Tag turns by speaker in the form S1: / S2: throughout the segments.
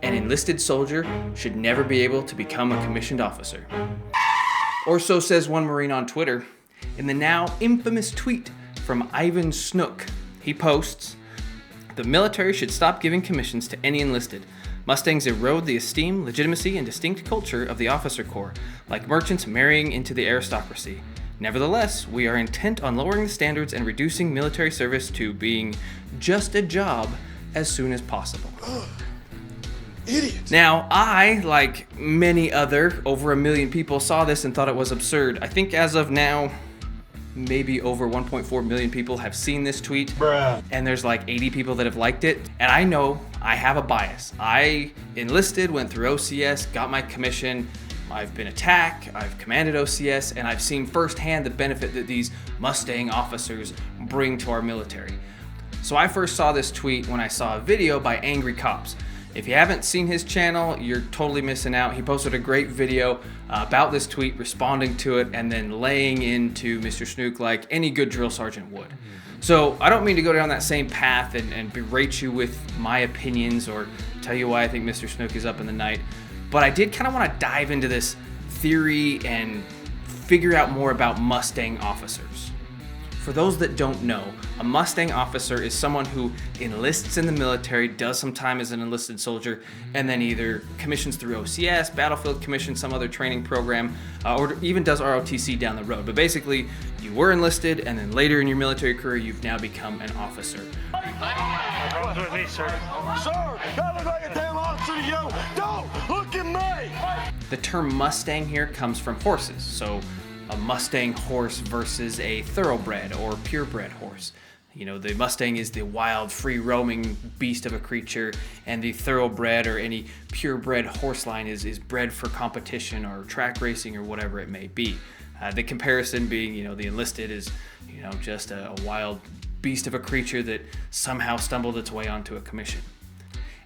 S1: An enlisted soldier should never be able to become a commissioned officer. Or so says one Marine on Twitter. In the now infamous tweet from Ivan Snook, he posts, "The military should stop giving commissions to any enlisted. Mustangs erode the esteem, legitimacy, and distinct culture of the officer corps, like merchants marrying into the aristocracy. Nevertheless, we are intent on lowering the standards and reducing military service to being just a job as soon as possible."
S2: Idiots.
S1: Now, I, like many other, over 1 million people, saw this and thought it was absurd. I think as of now, maybe over 1.4 million people have seen this tweet.
S2: Bruh.
S1: And there's like 80 people that have liked it. And I know I have a bias. I enlisted, went through OCS, got my commission. I've been a TAC, I've commanded OCS, and I've seen firsthand the benefit that these Mustang officers bring to our military. So I first saw this tweet when I saw a video by Angry Cops. If you haven't seen his channel, you're totally missing out. He posted a great video about this tweet, responding to it, and then laying into Mr. Snook like any good drill sergeant would. So I don't mean to go down that same path and berate you with my opinions or tell you why I think Mr. Snook is up in the night, but I did kind of want to dive into this theory and figure out more about Mustang officers. For those that don't know, a Mustang officer is someone who enlists in the military, does some time as an enlisted soldier, and then either commissions through OCS, battlefield commission, some other training program, or even does ROTC down the road. But basically, you were enlisted, and then later in your military career, you've now become an officer.
S3: With me, sir.
S2: Sir, I look like a damn officer to you. Don't look at me.
S1: The term Mustang here comes from horses, so a Mustang horse versus a thoroughbred or purebred horse. You know, the Mustang is the wild, free-roaming beast of a creature, and the thoroughbred or any purebred horse line is bred for competition or track racing or whatever it may be. The comparison being, you know, the enlisted is, you know, just a wild beast of a creature that somehow stumbled its way onto a commission.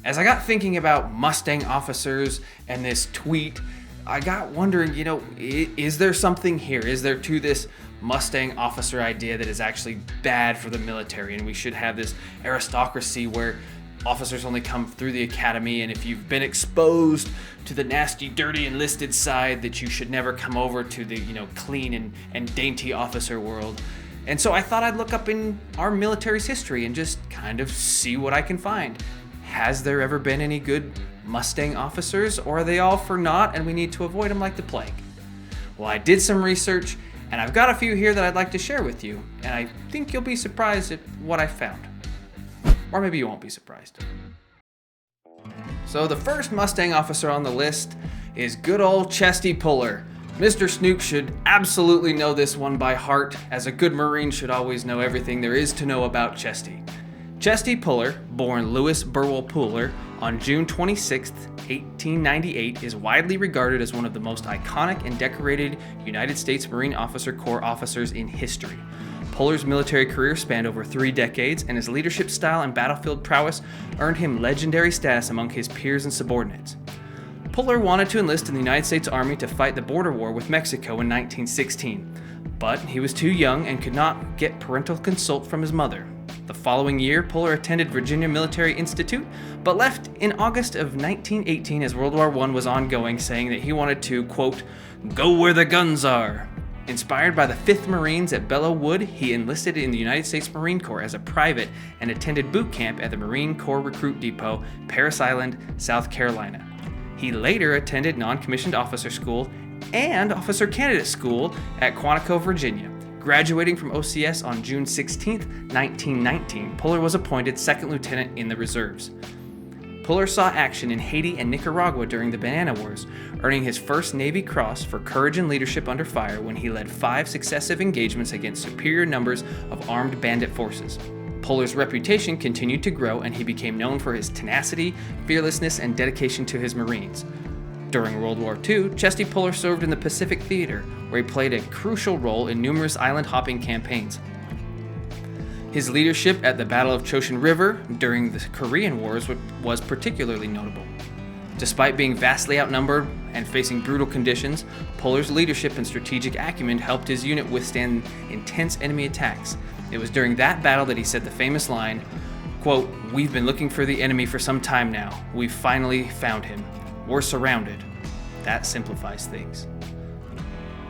S1: As I got thinking about Mustang officers and this tweet, I got wondering, you know, is there something here? Is there to this Mustang officer idea that is actually bad for the military and we should have this aristocracy where officers only come through the academy, and if you've been exposed to the nasty, dirty enlisted side, that you should never come over to the, you know, clean and dainty officer world? And so I thought I'd look up in our military's history and just kind of see what I can find. Has there ever been any good Mustang officers, or are they all for naught and we need to avoid them like the plague? Well, I did some research, and I've got a few here that I'd like to share with you, and I think you'll be surprised at what I found. Or maybe you won't be surprised. So the first Mustang officer on the list is good old Chesty Puller. Mr. Snook should absolutely know this one by heart, as a good Marine should always know everything there is to know about Chesty. Chesty Puller, born Louis Burwell Puller on June 26, 1898, is widely regarded as one of the most iconic and decorated United States Marine Officer Corps officers in history. Puller's military career spanned over 3 decades, and his leadership style and battlefield prowess earned him legendary status among his peers and subordinates. Puller wanted to enlist in the United States Army to fight the border war with Mexico in 1916, but he was too young and could not get parental consult from his mother. The following year, Puller attended Virginia Military Institute, but left in August of 1918 as World War I was ongoing, saying that he wanted to, quote, "go where the guns are." Inspired by the 5th Marines at Belleau Wood, he enlisted in the United States Marine Corps as a private and attended boot camp at the Marine Corps Recruit Depot, Parris Island, South Carolina. He later attended non-commissioned officer school and officer candidate school at Quantico, Virginia. Graduating from OCS on June 16, 1919, Puller was appointed 2nd Lieutenant in the Reserves. Puller saw action in Haiti and Nicaragua during the Banana Wars, earning his first Navy Cross for courage and leadership under fire when he led 5 successive engagements against superior numbers of armed bandit forces. Puller's reputation continued to grow, and he became known for his tenacity, fearlessness, and dedication to his Marines. During World War II, Chesty Puller served in the Pacific Theater, where he played a crucial role in numerous island-hopping campaigns. His leadership at the Battle of Choshan River during the Korean Wars was particularly notable. Despite being vastly outnumbered and facing brutal conditions, Puller's leadership and strategic acumen helped his unit withstand intense enemy attacks. It was during that battle that he said the famous line, Quote, "We've been looking for the enemy for some time now. We've finally found him. We're surrounded." That simplifies things.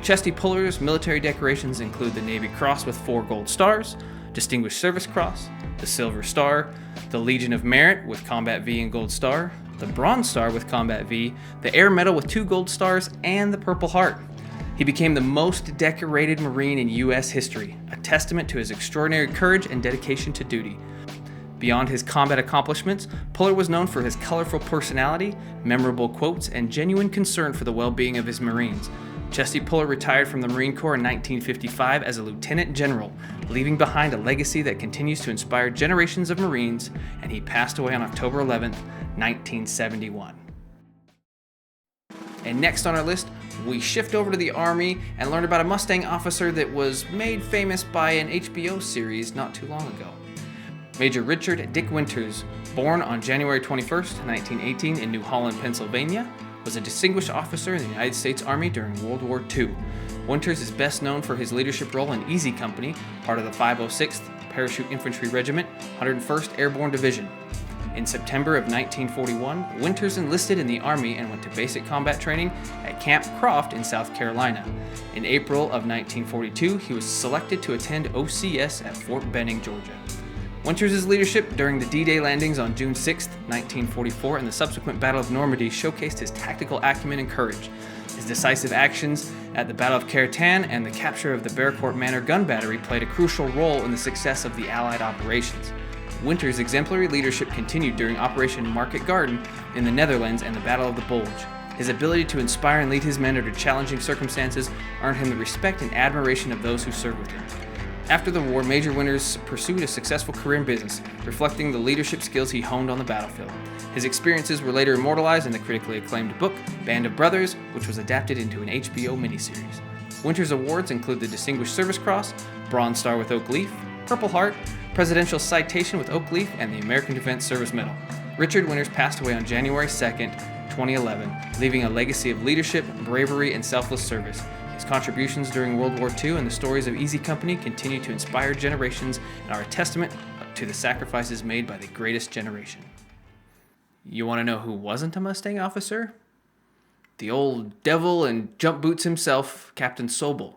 S1: Chesty Puller's military decorations include the Navy Cross with 4 gold stars, Distinguished Service Cross, the Silver Star, the Legion of Merit with Combat V and Gold Star, the Bronze Star with Combat V, the Air Medal with 2 gold stars, and the Purple Heart. He became the most decorated Marine in U.S. history, a testament to his extraordinary courage and dedication to duty. Beyond his combat accomplishments, Puller was known for his colorful personality, memorable quotes, and genuine concern for the well-being of his Marines. Chesty Puller retired from the Marine Corps in 1955 as a lieutenant general, leaving behind a legacy that continues to inspire generations of Marines, and he passed away on October 11, 1971. And next on our list, we shift over to the Army and learn about a Mustang officer that was made famous by an HBO series not too long ago. Major Richard Dick Winters, born on January 21st, 1918 in New Holland, Pennsylvania, was a distinguished officer in the United States Army during World War II. Winters is best known for his leadership role in Easy Company, part of the 506th Parachute Infantry Regiment, 101st Airborne Division. In September of 1941, Winters enlisted in the Army and went to basic combat training at Camp Croft in South Carolina. In April of 1942, he was selected to attend OCS at Fort Benning, Georgia. Winters' leadership during the D-Day landings on June 6, 1944, and the subsequent Battle of Normandy showcased his tactical acumen and courage. His decisive actions at the Battle of Carrollton and the capture of the Bearcourt Manor gun battery played a crucial role in the success of the Allied operations. Winters' exemplary leadership continued during Operation Market Garden in the Netherlands and the Battle of the Bulge. His ability to inspire and lead his men under challenging circumstances earned him the respect and admiration of those who served with him. After the war, Major Winters pursued a successful career in business, reflecting the leadership skills he honed on the battlefield. His experiences were later immortalized in the critically acclaimed book, Band of Brothers, which was adapted into an HBO miniseries. Winters' awards include the Distinguished Service Cross, Bronze Star with Oak Leaf, Purple Heart, Presidential Citation with Oak Leaf, and the American Defense Service Medal. Richard Winters passed away on January 2nd, 2011, leaving a legacy of leadership, bravery, and selfless service. His contributions during World War II and the stories of Easy Company continue to inspire generations and are a testament to the sacrifices made by the greatest generation. You want to know who wasn't a Mustang officer? The old devil in jump boots himself, Captain Sobel.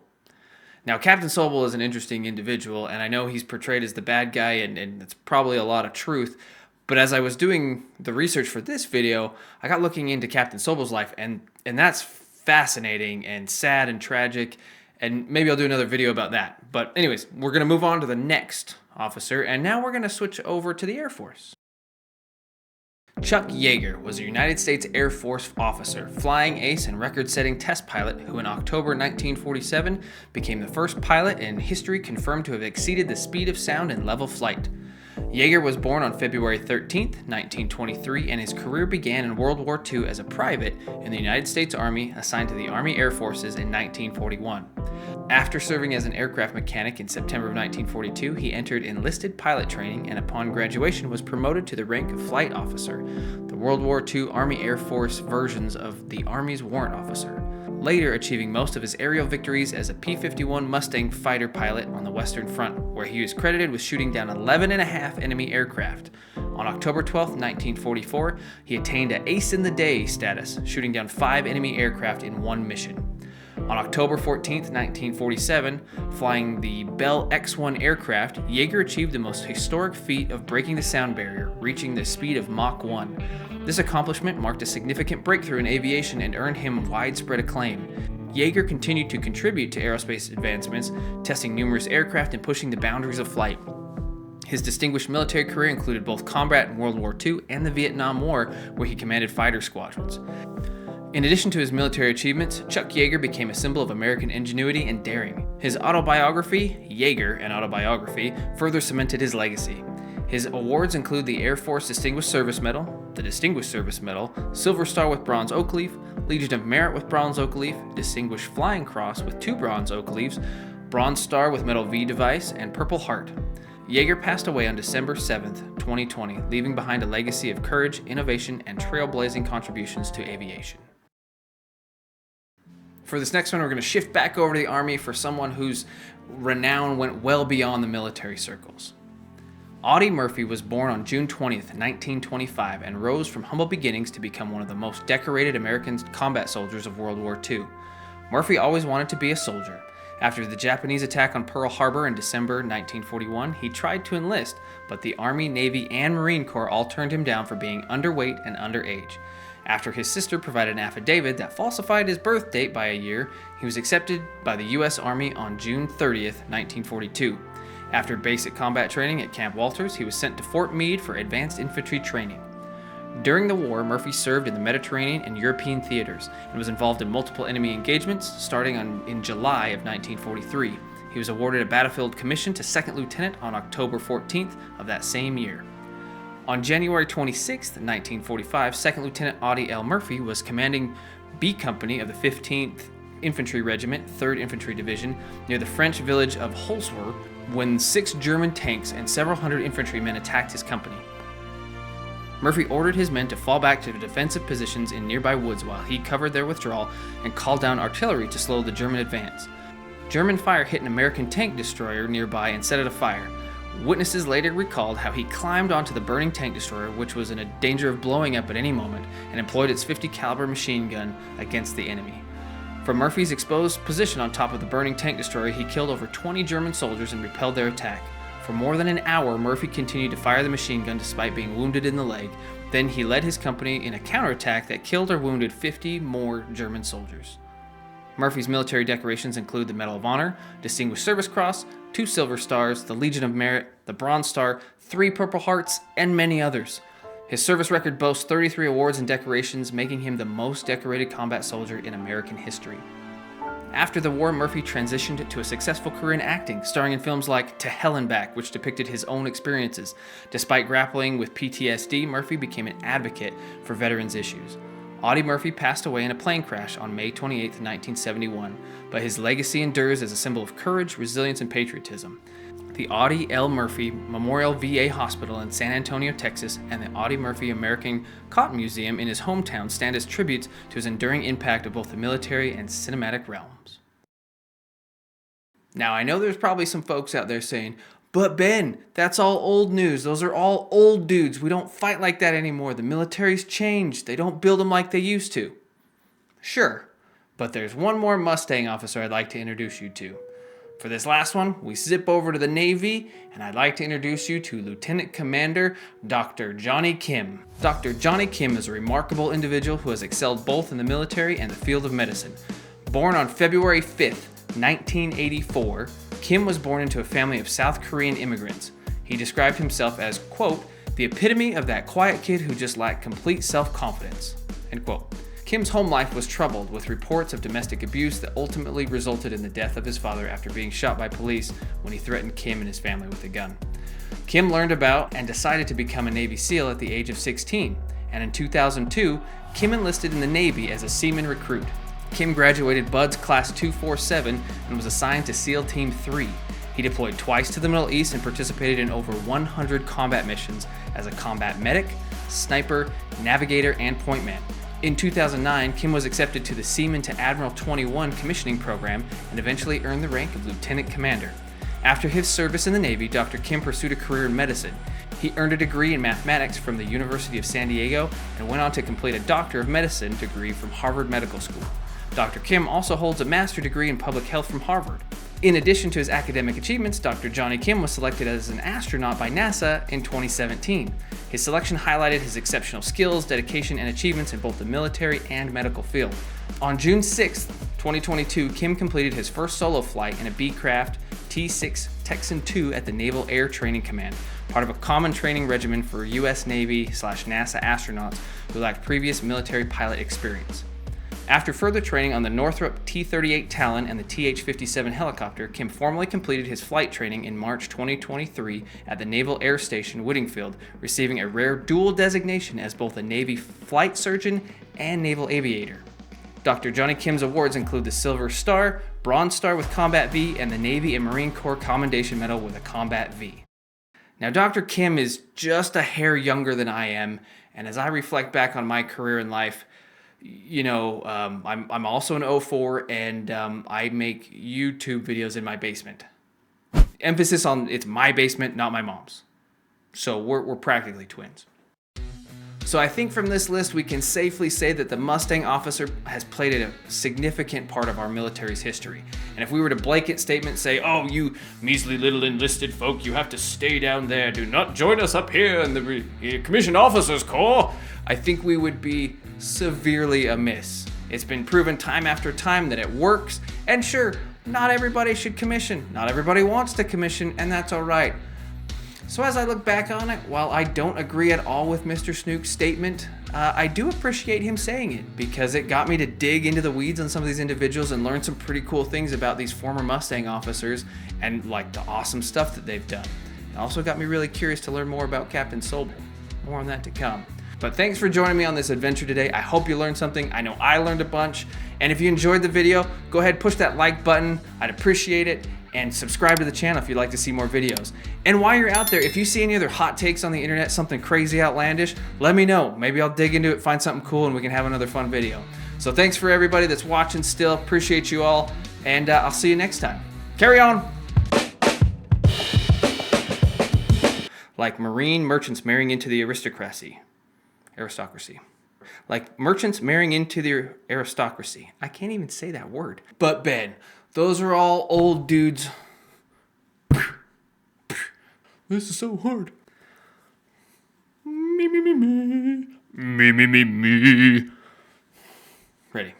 S1: Now, Captain Sobel is an interesting individual, and I know he's portrayed as the bad guy, and it's probably a lot of truth. But as I was doing the research for this video, I got looking into Captain Sobel's life, and that's fascinating and sad and tragic, and maybe I'll do another video about that. But anyways, we're going to move on to the next officer, and now we're going to switch over to the Air Force. Chuck Yeager was a United States Air Force officer, flying ace and record-setting test pilot who in October 1947 became the first pilot in history confirmed to have exceeded the speed of sound in level flight. Yeager was born on February 13, 1923, and his career began in World War II as a private in the United States Army, assigned to the Army Air Forces in 1941. After serving as an aircraft mechanic in September of 1942, he entered enlisted pilot training and upon graduation was promoted to the rank of flight officer, the World War II Army Air Force versions of the Army's warrant officer, later achieving most of his aerial victories as a P-51 Mustang fighter pilot on the Western Front, where he was credited with shooting down 11.5 enemy aircraft. On October 12, 1944, he attained an Ace in the Day status, shooting down 5 enemy aircraft in one mission. On October 14, 1947, flying the Bell X-1 aircraft, Yeager achieved the most historic feat of breaking the sound barrier, reaching the speed of Mach 1. This accomplishment marked a significant breakthrough in aviation and earned him widespread acclaim. Yeager continued to contribute to aerospace advancements, testing numerous aircraft and pushing the boundaries of flight. His distinguished military career included both combat in World War II and the Vietnam War, where he commanded fighter squadrons. In addition to his military achievements, Chuck Yeager became a symbol of American ingenuity and daring. His autobiography, Yeager, an Autobiography, further cemented his legacy. His awards include the Air Force Distinguished Service Medal, the Distinguished Service Medal, Silver Star with Bronze Oak Leaf, Legion of Merit with Bronze Oak Leaf, Distinguished Flying Cross with 2 Bronze Oak Leaves, Bronze Star with Medal V device, and Purple Heart. Yeager passed away on December 7, 2020, leaving behind a legacy of courage, innovation, and trailblazing contributions to aviation. For this next one, we're going to shift back over to the Army for someone whose renown went well beyond the military circles. Audie Murphy was born on June 20th, 1925, and rose from humble beginnings to become one of the most decorated American combat soldiers of World War II. Murphy always wanted to be a soldier. After the Japanese attack on Pearl Harbor in December 1941, he tried to enlist, but the Army, Navy, and Marine Corps all turned him down for being underweight and underage. After his sister provided an affidavit that falsified his birth date by a year, he was accepted by the U.S. Army on June 30th, 1942. After basic combat training at Camp Walters, he was sent to Fort Meade for advanced infantry training. During the war, Murphy served in the Mediterranean and European theaters and was involved in multiple enemy engagements starting in July of 1943. He was awarded a battlefield commission to second lieutenant on October 14th of that same year. On January 26th, 1945, Second Lieutenant Audie L. Murphy was commanding B Company of the 15th Infantry Regiment, 3rd Infantry Division, near the French village of Holzwer when 6 German tanks and several hundred infantrymen attacked his company. Murphy ordered his men to fall back to defensive positions in nearby woods while he covered their withdrawal and called down artillery to slow the German advance. German fire hit an American tank destroyer nearby and set it afire. Witnesses later recalled how he climbed onto the burning tank destroyer, which was in a danger of blowing up at any moment, and employed its .50 caliber machine gun against the enemy. From Murphy's exposed position on top of the burning tank destroyer, he killed over 20 German soldiers and repelled their attack. For more than an hour, Murphy continued to fire the machine gun despite being wounded in the leg. Then he led his company in a counterattack that killed or wounded 50 more German soldiers. Murphy's military decorations include the Medal of Honor, Distinguished Service Cross, 2 Silver Stars, the Legion of Merit, the Bronze Star, 3 Purple Hearts, and many others. His service record boasts 33 awards and decorations, making him the most decorated combat soldier in American history. After the war, Murphy transitioned to a successful career in acting, starring in films like To Hell and Back, which depicted his own experiences. Despite grappling with PTSD, Murphy became an advocate for veterans' issues. Audie Murphy passed away in a plane crash on May 28, 1971, but his legacy endures as a symbol of courage, resilience, and patriotism. The Audie L. Murphy Memorial VA Hospital in San Antonio, Texas, and the Audie Murphy American Cotton Museum in his hometown stand as tributes to his enduring impact of both the military and cinematic realms. Now, I know there's probably some folks out there saying, "But Ben, that's all old news. Those are all old dudes. We don't fight like that anymore. The military's changed. They don't build them like they used to." Sure, but there's one more Mustang officer I'd like to introduce you to. For this last one, we zip over to the Navy, and I'd like to introduce you to Lieutenant Commander Dr. Jonny Kim. Dr. Jonny Kim is a remarkable individual who has excelled both in the military and the field of medicine. Born on February 5th, 1984, Kim was born into a family of South Korean immigrants. He described himself as, quote, "the epitome of that quiet kid who just lacked complete self-confidence," end quote. Kim's home life was troubled with reports of domestic abuse that ultimately resulted in the death of his father after being shot by police when he threatened Kim and his family with a gun. Kim learned about and decided to become a Navy SEAL at the age of 16, and in 2002, Kim enlisted in the Navy as a seaman recruit. Kim graduated BUD/S Class 247 and was assigned to SEAL Team 3. He deployed twice to the Middle East and participated in over 100 combat missions as a combat medic, sniper, navigator, and point man. In 2009, Kim was accepted to the Seaman to Admiral 21 commissioning program and eventually earned the rank of Lieutenant Commander. After his service in the Navy, Dr. Kim pursued a career in medicine. He earned a degree in mathematics from the University of San Diego and went on to complete a Doctor of Medicine degree from Harvard Medical School. Dr. Kim also holds a master's degree in public health from Harvard. In addition to his academic achievements, Dr. Jonny Kim was selected as an astronaut by NASA in 2017. His selection highlighted his exceptional skills, dedication, and achievements in both the military and medical field. On June 6, 2022, Kim completed his first solo flight in a B-craft T-6 Texan II at the Naval Air Training Command, part of a common training regimen for U.S. Navy/NASA astronauts who lacked previous military pilot experience. After further training on the Northrop T-38 Talon and the TH-57 helicopter, Kim formally completed his flight training in March 2023 at the Naval Air Station Whittingfield, receiving a rare dual designation as both a Navy flight surgeon and naval aviator. Dr. Jonny Kim's awards include the Silver Star, Bronze Star with Combat V, and the Navy and Marine Corps Commendation Medal with a Combat V. Now, Dr. Kim is just a hair younger than I am, and as I reflect back on my career in life, I'm also an 04, and I make YouTube videos in my basement. Emphasis on it's my basement, not my mom's. So we're practically twins. So I think from this list, we can safely say that the Mustang officer has played a significant part of our military's history. And if we were to blanket statement say, oh, you measly little enlisted folk, you have to stay down there, do not join us up here in the Commissioned Officers Corps, I think we would be severely amiss. It's been proven time after time that it works, and sure, not everybody should commission, not everybody wants to commission, and that's all right. So as I look back on it, while I don't agree at all with Mr. Snook's statement, I do appreciate him saying it because it got me to dig into the weeds on some of these individuals and learn some pretty cool things about these former Mustang officers and like the awesome stuff that they've done. It also got me really curious to learn more about Captain Sobel. More on that to come. But thanks for joining me on this adventure today. I hope you learned something. I know I learned a bunch. And if you enjoyed the video, go ahead, push that like button. I'd appreciate it. And subscribe to the channel if you'd like to see more videos. And while you're out there, if you see any other hot takes on the internet, something crazy outlandish, let me know. Maybe I'll dig into it, find something cool, and we can have another fun video. So thanks for everybody that's watching still. Appreciate you all. And I'll see you next time. Carry on. Like marine merchants marrying into the aristocracy. Like merchants marrying into the aristocracy. I can't even say that word. But Ben, those are all old dudes. This is so hard. Me. Ready.